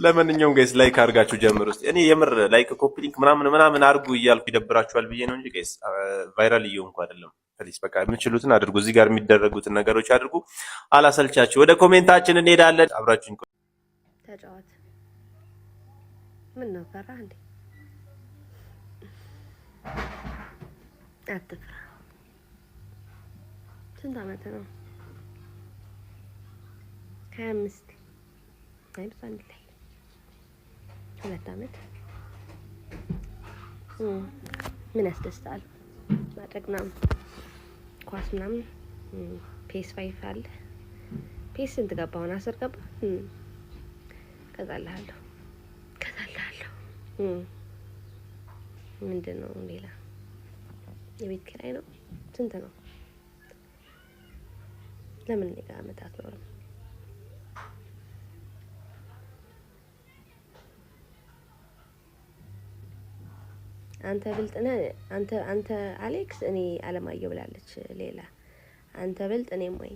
ለማንኛውም ጋይስ ላይክ አድርጋችሁ ጀምሩ እስቲ እኔ የምር ላይክ ኮፒ ሊንክ ምናምን አድርጉ እያልኩ ይደብራችኋል ብዬ ነው እንጂ ጋይስ ቫይራል እየሆንኩ አይደለም ፕሊስ በቃ የምትችሉትን አድርጉ እዚህ ጋር የሚደረጉትን ነገሮች አድርጉ አላሰልቻችሁ ወደ ኮሜንታችን እንሄዳለን አብራችሁን ተጫወት ምን ነው ፈራህ እንዴ አትፍራ ስንት ዓመት ነው 25 አይደል አንድ ላይ 2 ዓመት ምን ያስደስታል ማድረግ ምናምን ኳስ ምናምን ፔስ 5 አለ ፔስ ስንት ገባውን 10 ገባ ከዛላለሁ ምንድነው ሌላ የቤት ኪራይ ነው ስንት ነው ለምን ሌላ አመት አትኖርም አንተ ብልጥነ አንተ አሌክስ እኔ አለማየሁ ብላለች ሌላ አንተ ብልጥ እኔ ሞኝ